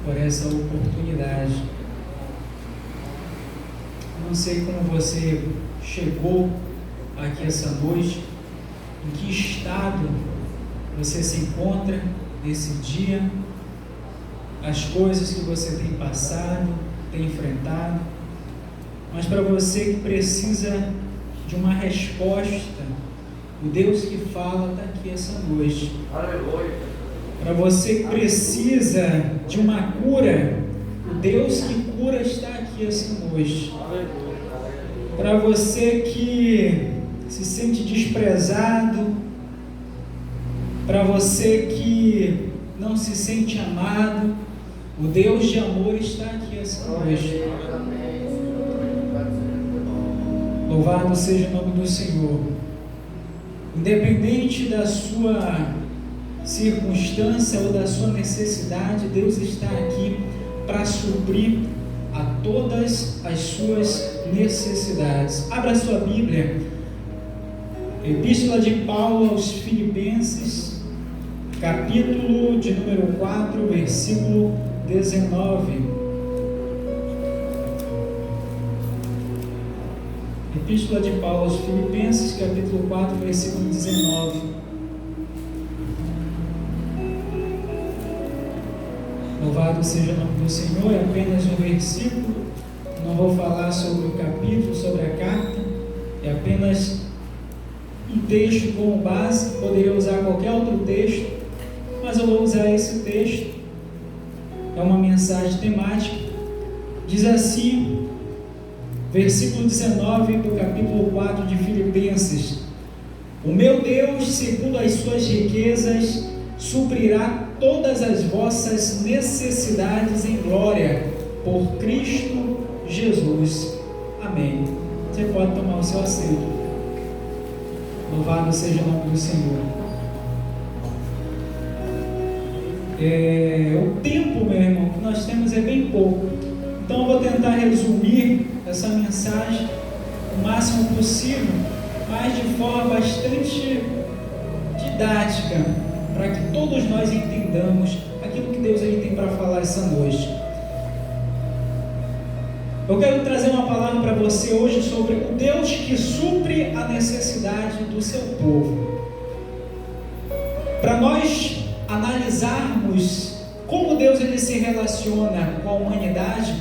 por essa oportunidade. Não sei como você chegou aqui essa noite, em que estado você se encontra nesse dia, as coisas que você tem passado, tem enfrentado, mas para você que precisa de uma resposta, o Deus que fala está aqui essa noite. Aleluia. Para você que precisa de uma cura, o Deus que cura está aqui essa noite. Para você que se sente desprezado, para você que não se sente amado, o Deus de amor está aqui essa noite. Louvado seja o nome do Senhor. Independente da sua circunstância ou da sua necessidade, Deus está aqui para suprir a todas as suas necessidades. Abra sua Bíblia, Epístola de Paulo aos Filipenses, capítulo de número 4, versículo 19. Epístola de Paulo aos Filipenses, capítulo 4, versículo 19. Louvado seja o nome do Senhor. É apenas um versículo, não vou falar sobre o capítulo, sobre a carta, é apenas um texto como base. Poderia usar qualquer outro texto, mas eu vou usar esse texto. É uma mensagem temática. Diz assim, versículo 19 do capítulo 4 de Filipenses: o meu Deus, segundo as suas riquezas, suprirá todas as vossas necessidades em glória, por Cristo Jesus. Amém. Você pode tomar o seu assento. Louvado seja o nome do Senhor. O tempo, meu irmão, que nós temos é bem pouco. Então eu vou tentar resumir essa mensagem o máximo possível, mas de forma bastante didática, para que todos nós entendamos aquilo que Deus tem para falar essa noite. Eu quero trazer uma palavra para você hoje sobre o Deus que supre a necessidade do seu povo. Para nós analisarmos como Deus se relaciona com a humanidade,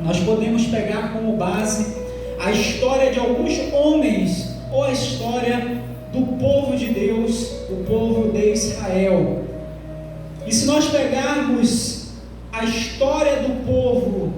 nós podemos pegar como base a história de alguns homens, ou a história do povo de Deus, o povo de Israel. E se nós pegarmos a história do povo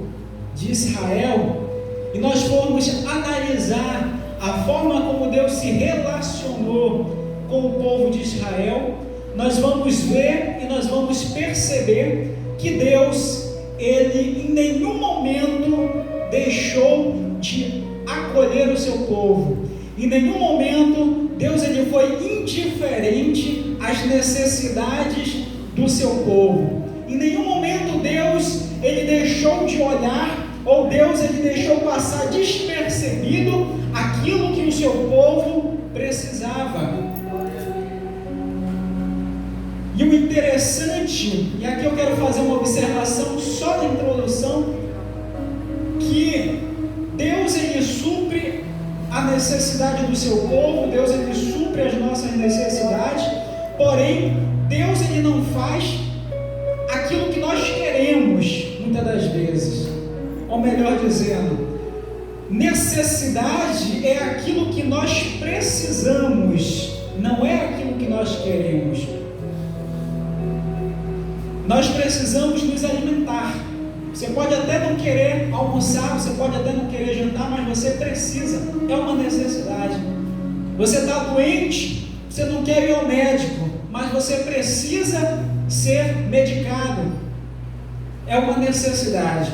de Israel, e nós formos analisar a forma como Deus se relacionou com o povo de Israel, nós vamos ver e nós vamos perceber que Deus, Ele em nenhum momento deixou de acolher o seu povo. Em nenhum momento Deus ele foi indiferente às necessidades do seu povo. Em nenhum momento Deus ele deixou de olhar, ou Deus ele deixou passar despercebido aquilo que o seu povo precisava. E o interessante, e aqui eu quero fazer uma observação só na introdução, que Deus ele supre a necessidade do seu povo, Deus ele supre as nossas necessidades, porém Deus ele não faz aquilo que nós queremos muitas das vezes, ou melhor dizendo, necessidade é aquilo que nós precisamos, não é aquilo que nós queremos. Nós precisamos nos alimentar. Você pode até não querer almoçar, você pode até não querer jantar, mas você precisa, é uma necessidade. Você está doente, você não quer ir ao médico, mas você precisa ser medicado, é uma necessidade.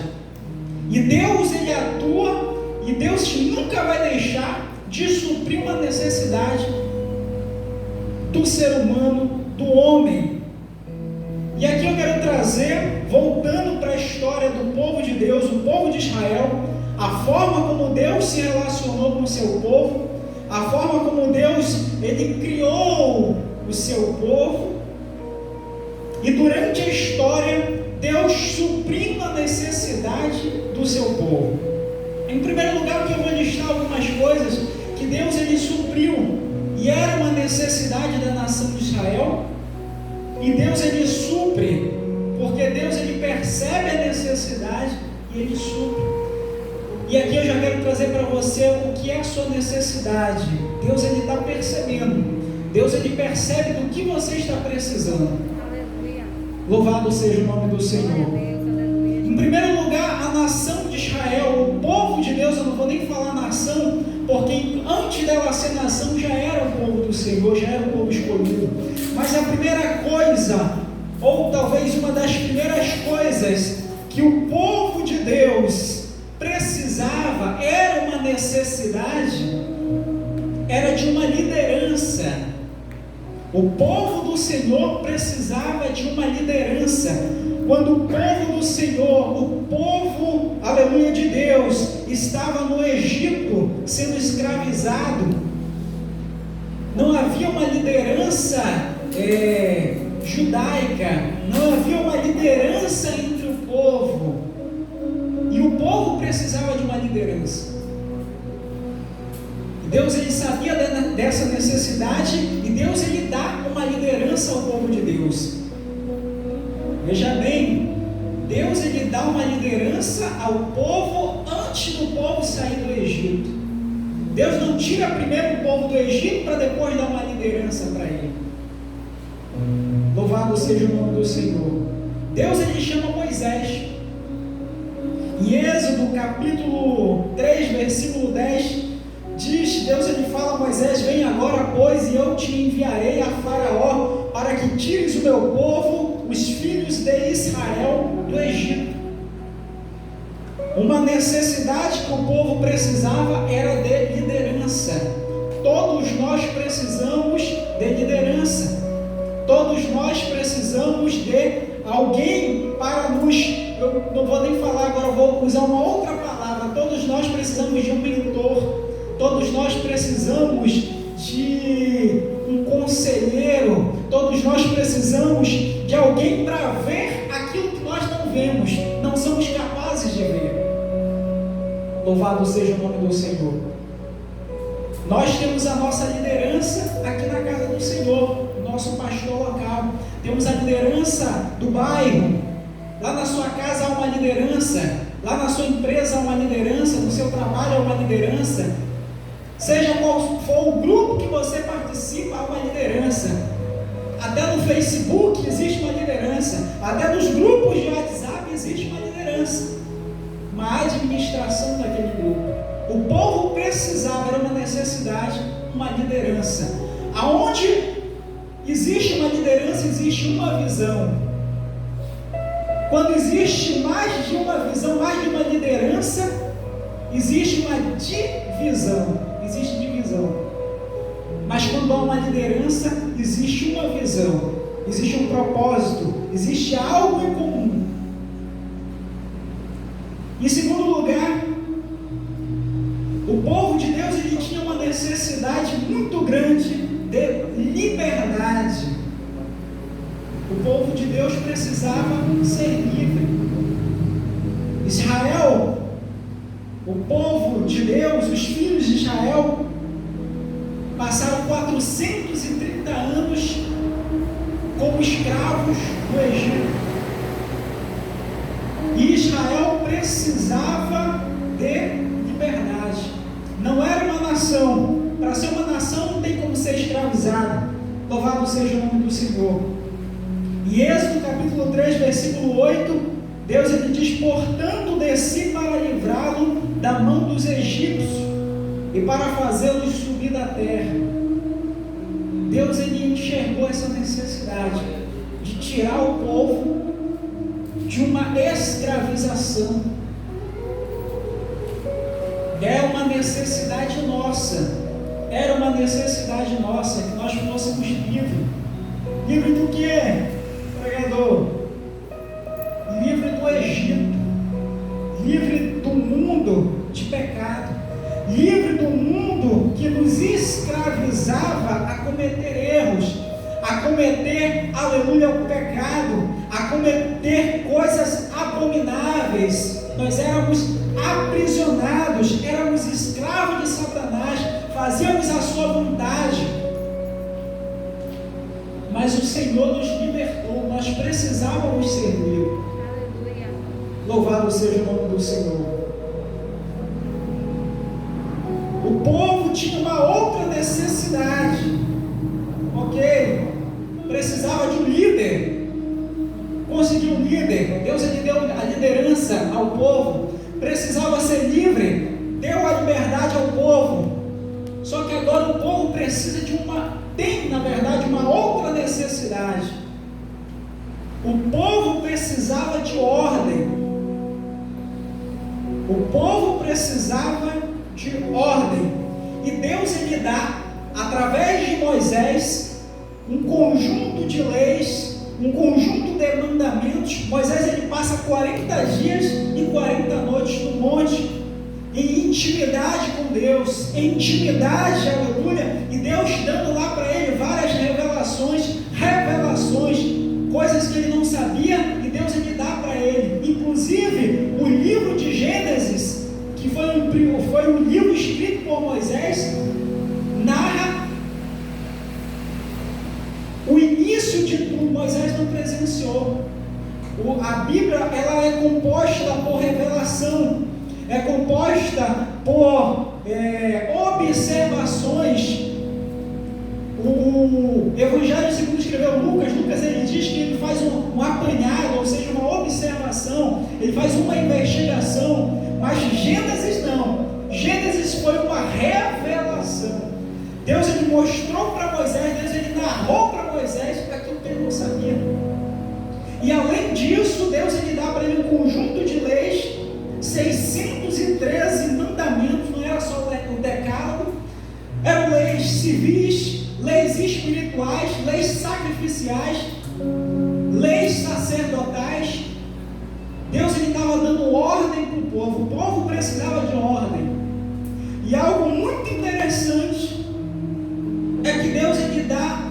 E Deus ele atua, e Deus nunca vai deixar de suprir uma necessidade do ser humano, do homem. E aqui eu quero trazer, voltando para a história do povo de Deus, o povo de Israel, a forma como Deus se relacionou com o seu povo, a forma como Deus ele criou o seu povo. E durante a história, Deus suprindo a necessidade do seu povo. Em primeiro lugar, que eu vou listar algumas coisas que Deus ele supriu, e era uma necessidade da nação de Israel, e Deus ele supre, porque Deus ele percebe a necessidade e ele supre. E aqui eu já quero trazer para você o que é a sua necessidade. Deus ele está percebendo, Deus ele percebe do que você está precisando. Aleluia. Louvado seja o nome do Senhor. Em primeiro lugar, a nação de Israel, o povo de Deus, eu não vou nem falar nação, porque antes dela ser nação já era o povo do Senhor, já era o povo escolhido. Mas a primeira coisa, ou talvez uma das primeiras coisas que o povo de Deus precisava, era uma necessidade, era de uma liderança. O povo do Senhor precisava de uma liderança. Quando o povo do Senhor, o povo, aleluia, de Deus, estava no Egito sendo escravizado, não havia uma liderança judaica, não havia uma liderança entre o povo, e o povo precisava de uma liderança. Deus ele sabia dessa necessidade, e Deus ele dá uma liderança ao povo de Deus. Veja bem, Deus ele dá uma liderança ao povo antes do povo sair do Egito. Deus não tira primeiro o povo do Egito para depois dar uma liderança para ele. Louvado seja o nome do Senhor. Deus ele chama Moisés. Em Êxodo capítulo 3, versículo 10, diz, Deus ele fala a Moisés: vem agora, pois, e eu te enviarei a Faraó, para que tires o meu povo, os filhos de Israel, do Egito. Uma necessidade que o povo precisava era de liderança. Todos nós precisamos de liderança. Todos nós precisamos de alguém para nos... Eu não vou nem falar agora, vou usar uma outra palavra. Todos nós precisamos de um mentor. Todos nós precisamos de um conselheiro. Todos nós precisamos de alguém para ver aquilo que nós não vemos, não somos capazes de ver. Louvado seja o nome do Senhor. Nós temos a nossa liderança aqui na casa do Senhor, o nosso pastor local. Temos a liderança do bairro. Lá na sua casa há uma liderança. Lá na sua empresa há uma liderança. No seu trabalho há uma liderança. Seja qual for o grupo que você participa, há uma liderança. Até no Facebook existe uma liderança. Até nos grupos de WhatsApp existe uma liderança. Uma administração daquele grupo. O povo precisava, era uma necessidade, uma liderança. Aonde existe uma liderança, existe uma visão. Quando existe mais de uma visão, mais de uma liderança, existe uma divisão. Existe divisão. Mas quando há uma liderança, existe uma visão, existe um propósito, existe algo em comum. Em segundo lugar, o povo de Deus ele tinha uma necessidade muito grande de liberdade. O povo de Deus precisava ser livre. Israel, o povo de Deus, os filhos de Israel, passaram 430 anos como escravos no Egito. E Israel precisava de liberdade. Não era uma nação. Para ser uma nação não tem como ser escravizado. Louvado seja o nome do Senhor. Em Êxodo capítulo 3, versículo 8, Deus ele diz: portanto desci para livrá-lo da mão dos egípcios e para fazê-los subir da terra. Deus ele enxergou essa necessidade de tirar o povo de uma escravização. É uma necessidade nossa. Era uma necessidade nossa que nós fôssemos livres. Livre do quê, pregador? Livre do Egito. Livre do mundo de pecado. Livre do mundo que nos escravizava a cometer erros, a cometer, aleluia, o pecado, a cometer coisas aberradas escravos, nós éramos aprisionados, éramos escravos de Satanás, fazíamos a sua vontade. Mas o Senhor nos libertou, nós precisávamos ser livres. Louvado seja o nome do Senhor. O povo tinha uma outra necessidade, ok? Precisava de um líder. Conseguiu um líder, Deus lhe deu a liderança ao povo. Precisava ser livre, deu a liberdade ao povo. Só que agora o povo precisa tem na verdade uma outra necessidade. O povo precisava de ordem. O povo precisava de ordem. E Deus ele dá, através de Moisés, um conjunto de leis, um conjunto de mandamentos. Moisés ele passa 40 dias e 40 noites no monte, em intimidade com Deus, em intimidade, aleluia, e Deus dando lá para ele várias revelações, coisas que ele não sabia, e Deus ele dá para ele. Inclusive, o livro de Gênesis, que foi um livro escrito por Moisés, narra o início de tudo. Moisés não presenciou. A Bíblia ela é composta por revelação, é composta por observações. O Evangelho segundo escreveu Lucas ele diz que ele faz um apanhado, ou seja, uma observação, ele faz uma investigação, mas Gênesis não. Gênesis foi uma revelação. Deus ele mostrou para Moisés, Deus ele narrou para Moisés aquilo que ele não sabia. E além disso, Deus ele dá para ele um conjunto de leis, 613 mandamentos, não era só o decálogo, eram leis civis, leis espirituais, leis sacrificiais, leis sacerdotais. Deus ele estava dando ordem para o povo precisava de ordem. E algo muito interessante é que Deus ele dá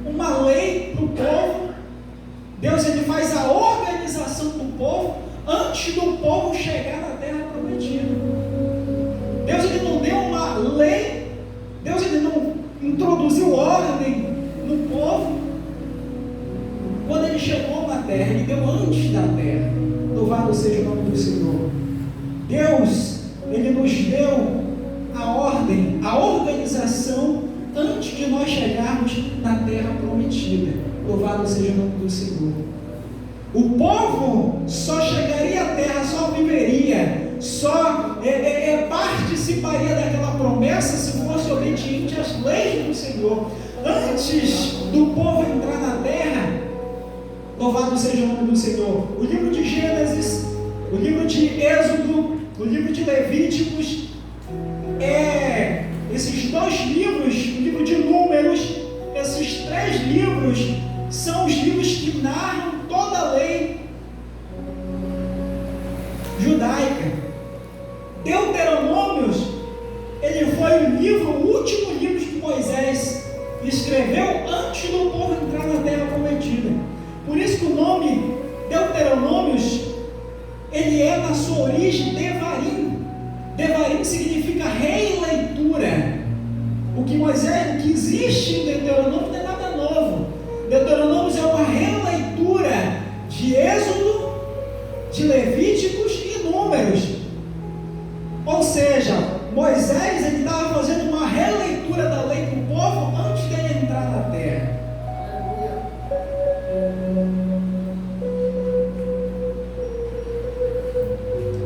uma lei para o povo. Deus ele faz a organização do povo antes do povo chegar na terra prometida. Deus ele não deu uma lei, Deus ele não introduziu ordem no povo quando ele chegou na terra, ele deu antes da terra. Louvado seja o nome do Senhor. Deus ele nos deu a ordem, a organização antes de nós chegarmos na terra prometida. Louvado seja o nome do Senhor. O povo só chegaria à terra, só viveria, só participaria daquela promessa se fosse obediente às leis do Senhor. Antes do povo entrar na terra, louvado seja o nome do Senhor. O livro de Gênesis, o livro de Êxodo, o livro de Levíticos, esses dois livros, o livro de Números, esses 3 livros são os livros que narram toda a lei judaica. Deuteronômios, ele foi o último livro que Moisés escreveu antes do povo entrar na terra prometida. Por isso que o nome Deuteronômios, ele é na sua origem Devarim. Devarim significa releitura. O que existe em Deuteronômio não é nada novo. Deuteronômio é uma releitura de Êxodo, de Levíticos e Números. Ou seja, Moisés ele estava fazendo uma releitura da lei para o povo antes dele entrar na terra.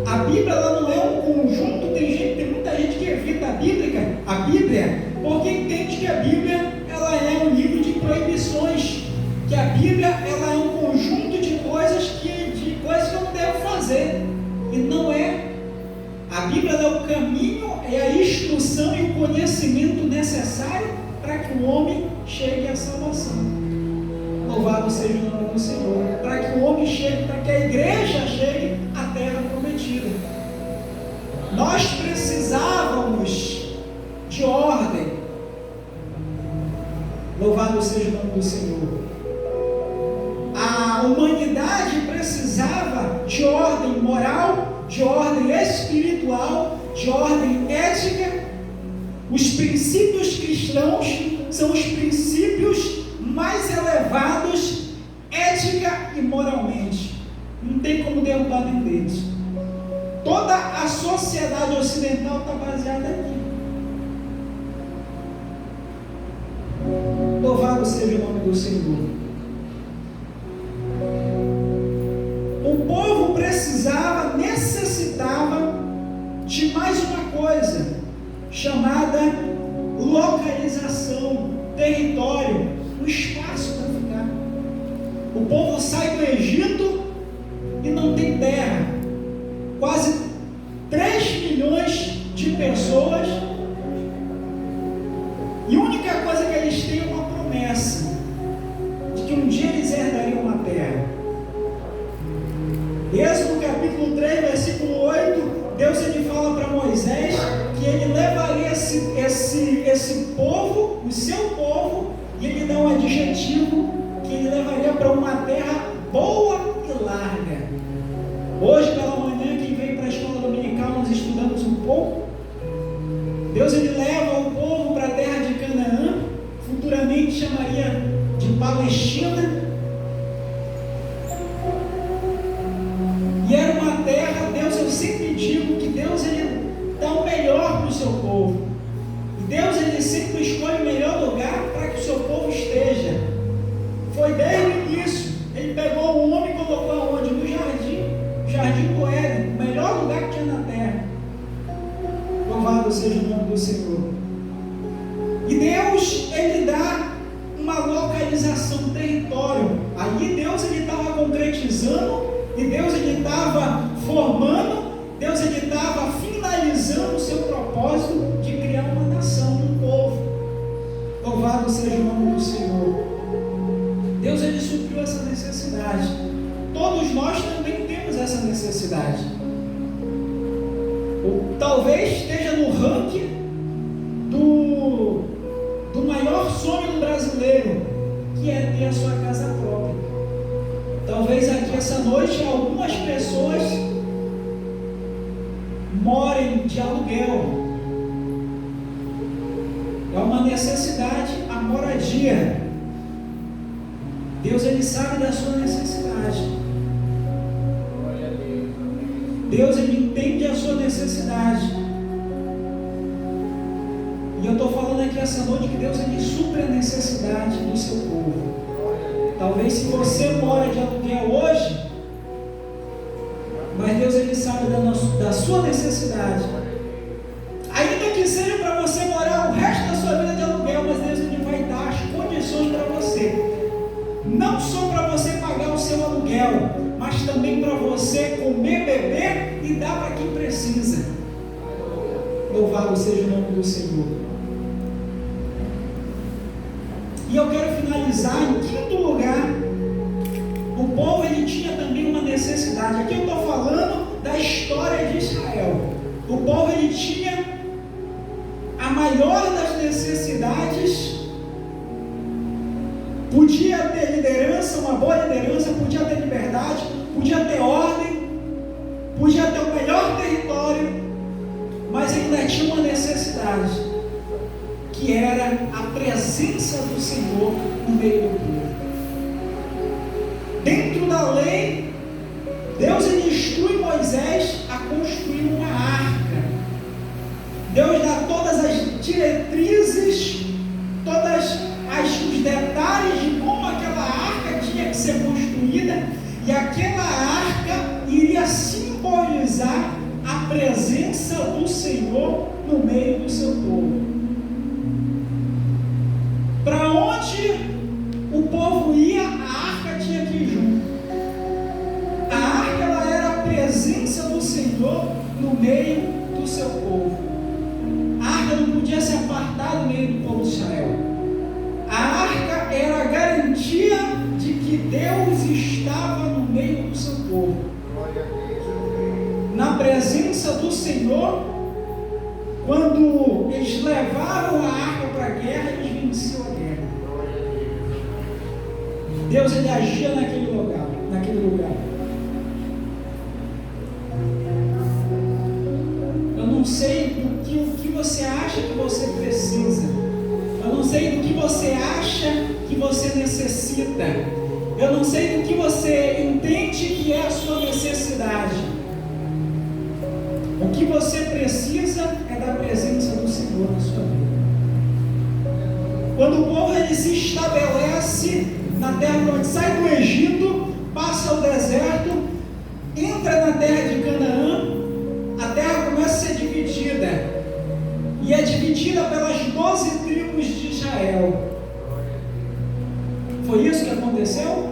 A Bíblia ela não é um conjunto, tem muita gente que evita a Bíblia porque entende que a Bíblia ela é um livro de proibições, que a Bíblia ela é um conjunto de coisas que eu não devo fazer, e não é. A Bíblia é o caminho, é a instrução e o conhecimento necessário para que o homem chegue à salvação. Louvado seja o nome do Senhor. Para que o homem chegue, para que a igreja chegue à terra prometida. Nós precisávamos de ordem. Louvado seja o nome do Senhor. A humanidade precisava de ordem moral, de ordem espiritual, de ordem ética. Os princípios cristãos são os princípios mais elevados, ética e moralmente. Não tem como derrubar nenhum deles. Toda a sociedade ocidental está baseada aqui. Louvado seja o nome do Senhor. O povo precisava, necessitava de mais uma coisa, chamada localização, território, um espaço para ficar. O povo sai do Egito e não tem terra. Quase 3 milhões de pessoas, e a única coisa que eles têm é uma promessa de que um dia eles herdariam uma terra. Êxodo capítulo 3, versículo 8, Deus ele fala para Moisés que ele levaria esse povo, o seu povo, e ele dá um adjetivo, que ele levaria para uma terra boa e larga. Hoje pela manhã, quem veio para a escola dominical, nós estudamos um pouco. Deus ele leva o povo para a terra de Canaã, futuramente chamaria de Palestina. E era uma terra, Deus, eu sempre digo que Deus ele dá o melhor para o seu povo. E Deus ele sempre escolhe o melhor lugar para que o seu povo esteja. Foi desde o início. Ele pegou o homem e colocou aonde? No jardim do Éden, o melhor lugar que tinha na terra. Louvado seja o nome do Senhor. E Deus ele dá uma localização, um território. Ali Deus ele estava concretizando, e Deus ele estava formando, Deus ele estava finalizando o seu propósito de criar uma nação, um povo. Louvado seja o nome do Senhor. Deus ele supriu essa necessidade. Todos nós também temos essa necessidade. Ou talvez esteja no ranking do maior sonho do brasileiro, que é ter a sua casa própria. Talvez aqui essa noite algumas pessoas morem de aluguel. É uma necessidade, a moradia. Deus ele sabe da sua necessidade. Deus ele entende a sua necessidade. E eu estou falando aqui essa noite que Deus ele supre a necessidade do seu povo. Talvez se você mora de aluguel hoje, mas Deus ele sabe da sua necessidade. Ainda que seja para você morar o resto da sua vida de aluguel, mas Deus ele vai dar as condições para você. Não só para você pagar o seu aluguel, mas também para você comer, beber e dar para quem precisa. Louvado seja o nome do Senhor. E eu quero finalizar em quinto lugar. O povo ele tinha também uma necessidade. Aqui eu estou falando da história de Israel. O povo ele tinha a maior das necessidades. Podia ter liderança, uma boa liderança, podia ter liberdade, podia ter ordem, podia ter o melhor território, mas ainda tinha uma necessidade, que era a presença do Senhor no meio do povo. Dentro da lei, Deus instrui Moisés a construir uma arca. Deus dá todas as diretrizes, todos os detalhes de como aquela arca tinha que ser construída, e aquela arca iria simbolizar a presença do Senhor no meio do seu povo. Para onde o povo ia, a arca tinha que ir junto. A arca ela era a presença do Senhor no meio do seu povo. A arca não podia se apartar do meio do povo de Israel. A arca era a garantia de que Deus estava no meio do seu povo. Na presença do Senhor, quando eles levaram a arca para a guerra, eles venciam a guerra. Deus ele agia naquele lugar. não sei o que você acha que você precisa. Eu não sei do que você acha que você necessita. Eu não sei do que você entende que é a sua necessidade. O que você precisa é da presença do Senhor na sua vida. Quando o povo ele se estabelece na terra, onde sai do Egito, passa o deserto, entra na terra de Canaã, a terra começa a ser dividida, e é dividida pelas 12 tribos de Israel. Foi isso que aconteceu?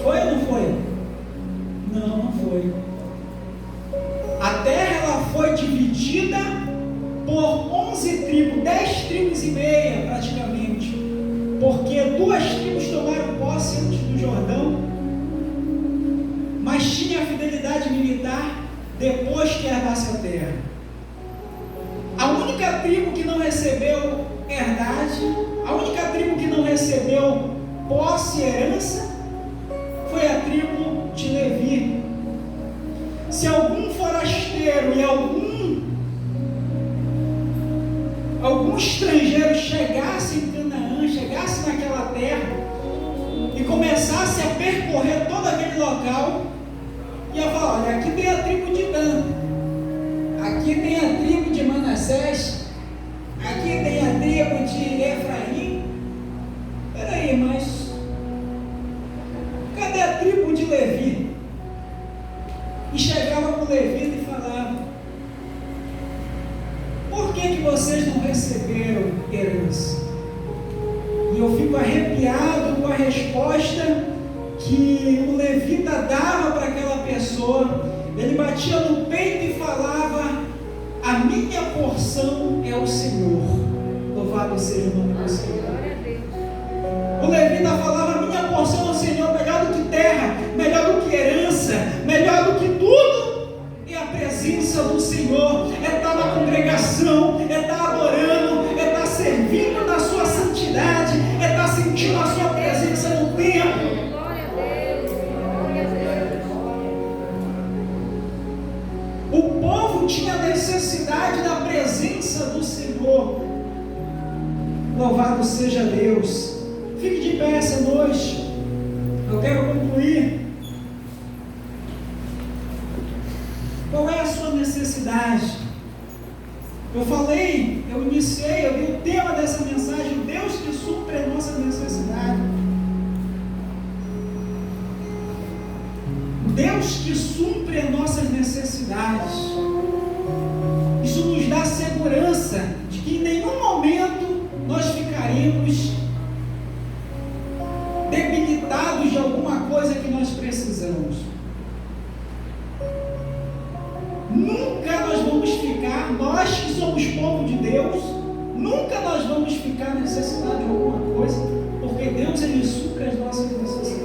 Foi ou não foi? Não, não foi. A terra ela foi dividida por 11 tribos, 10 tribos e meia praticamente, porque 2 tribos tomaram posse antes do Jordão, mas tinha a fidelidade militar depois que herdasse a terra. A única tribo que não recebeu herdade, a única tribo que não recebeu posse e herança, foi a tribo de Levi. Se algum forasteiro e algum estrangeiro chegasse em Canaã, chegasse naquela terra e começasse a percorrer todo aquele local, ia falar: olha, aqui tem a tribo de Dan, aqui tem a tribo de Manassés, aqui tem a tribo de Efraim. Peraí, mas cadê a tribo de Levi? E chegava para o Levita e falava: por que vocês não receberam herança? E eu fico arrepiado com a resposta que o Levita dava para aquela pessoa. Ele batia no peito e falava: a minha porção é o Senhor. Louvado seja o nome do Senhor. O Levita falava: a minha porção é o Senhor. Melhor do que terra, melhor do que herança, melhor do que tudo é a presença do Senhor. É estar na congregação, é estar adorando, é estar servindo na sua santidade, é estar sentindo a sua presença no templo. O povo tinha necessidade da presença do Senhor. Louvado seja Deus. Fique de pé essa noite. Eu quero concluir. Qual é a sua necessidade? Eu falei, eu iniciei, eu dei o tema dessa mensagem: o Deus que supre a nossa necessidade. Deus que supre as nossas necessidades. Isso nos dá segurança de que em nenhum momento nós ficaremos debilitados de alguma coisa que nós precisamos. Nunca nós vamos ficar, nós que somos povo de Deus, nunca nós vamos ficar necessitados de alguma coisa, porque Deus ele supre as nossas necessidades.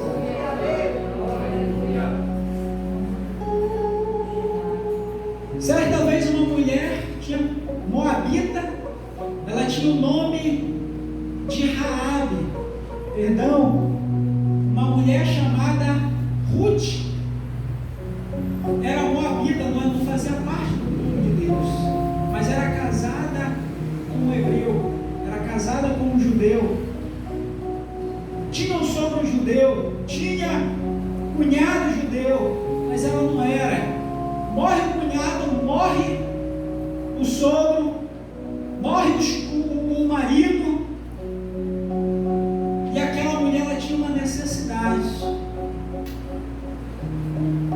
Certa vez uma mulher tinha moabita, ela tinha o nome de Raabe, uma mulher chamada Ruth, era moabita, não fazia parte do povo de Deus, mas era casada com um hebreu, era casada com um judeu, tinha um sogro judeu, tinha cunhado judeu, mas ela não era. Morre o cunhado, morre o sogro, morre o marido, e aquela mulher ela tinha uma necessidade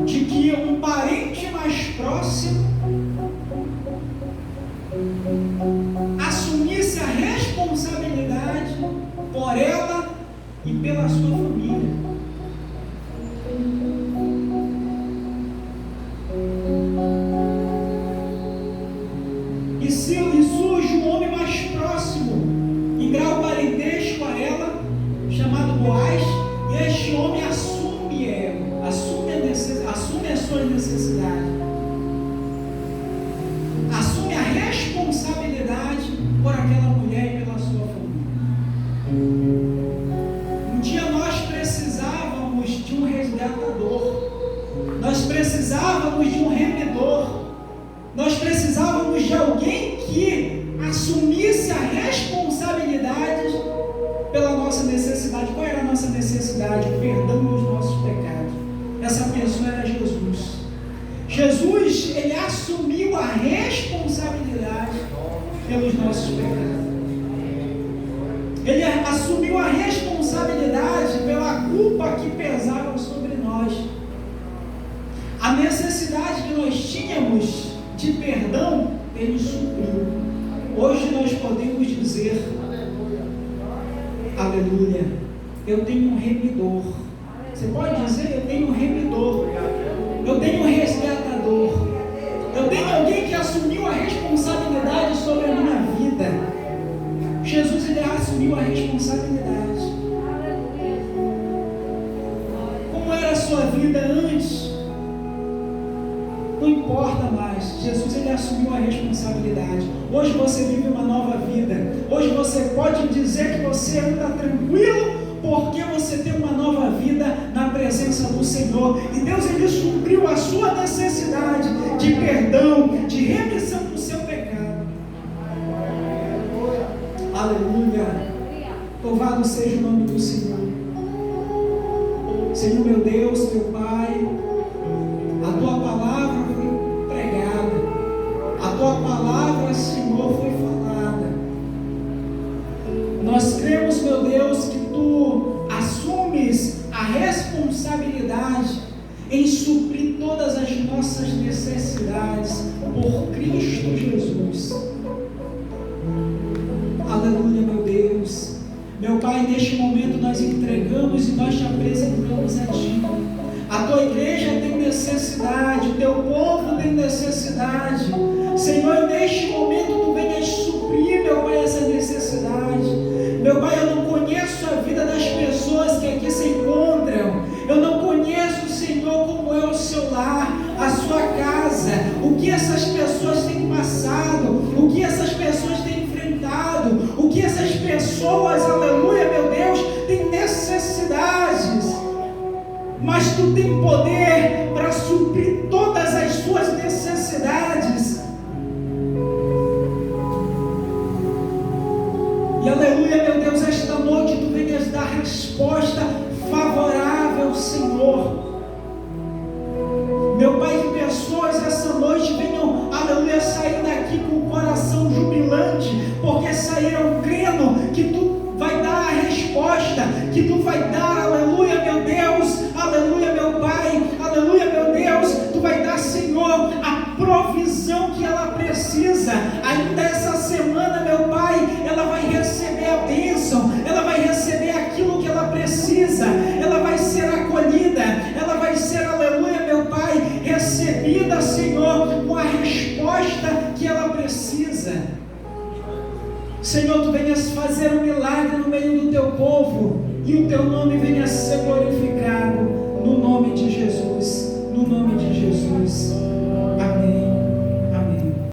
de que um parente mais próximo assumisse a responsabilidade por ela e pela sua família. E surge um homem mais próximo, em grau parentesco a ela, chamado Boaz, e este homem assume as suas necessidades, assume a responsabilidade por aquela mulher e pela sua família. Um dia nós precisávamos de um resgatador, nós precisávamos de um remedor, Nós precisávamos de alguém que assumisse a responsabilidade pela nossa necessidade. Qual era a nossa necessidade? O perdão dos nossos pecados. Essa pessoa era Jesus. Jesus, ele assumiu a responsabilidade pelos nossos pecados. Ele assumiu a responsabilidade pela culpa que pesava sobre nós. A necessidade que nós tínhamos de perdão, ele supriu. Hoje nós podemos dizer, aleluia, eu tenho um remidor. Você pode dizer, eu tenho um remidor. Eu tenho um resgatador. Eu tenho alguém que assumiu a responsabilidade sobre a minha vida. Jesus, ele assumiu a responsabilidade. Como era a sua vida antes? Não importa mais. Jesus, ele assumiu a responsabilidade. Hoje você vive uma nova vida. Hoje você pode dizer que você anda tranquilo, porque você tem uma nova vida na presença do Senhor. E Deus, ele supriu a sua necessidade de perdão, de remissão do seu pecado. Aleluia. Louvado seja o nome do Senhor. Senhor, meu Deus, meu Pai, a tua palavra foi pregada, a tua palavra, Senhor, foi falada. Nós cremos, meu Deus, que tu assumes a responsabilidade em suprir todas as nossas necessidades por Cristo Jesus. Aleluia, meu Deus. Meu Pai, neste momento nós entregamos e nós te apresentamos a Ti. A tua igreja tem necessidade, o teu povo tem necessidade. Senhor, neste momento tu venhas suprir, meu Pai, essa necessidade. Meu Pai, eu não conheço a vida das pessoas que aqui se encontram. Eu não conheço, Senhor, como é o seu lar, a sua casa, o que essas pessoas têm passado, o que essas pessoas têm enfrentado, o que essas pessoas, aleluia, meu Deus, têm necessidades. Mas tu tem poder para suprir todas as suas necessidades. E aleluia, meu Deus, esta noite tu venhas dar resposta favorável, Senhor. Meu Pai, que pessoas essa noite venham, aleluia, sair daqui com o coração jubilante, porque saíram crendo que tu vai dar a resposta, que tu vai dar, aleluia, meu Deus, aleluia, meu Pai, aleluia, meu Deus, tu vai dar, Senhor, a provisão que ela precisa. Ainda essa semana, meu Pai, ela vai receber a bênção, ela vai receber aquilo que ela precisa, ela vai ser acolhida, ela vai ser, aleluia, meu Pai, recebida, Senhor, com a resposta que ela precisa. Senhor, tu venhas fazer um milagre no meio do teu povo e o teu nome venha ser glorificado no nome de Jesus, no nome de Jesus. Amém.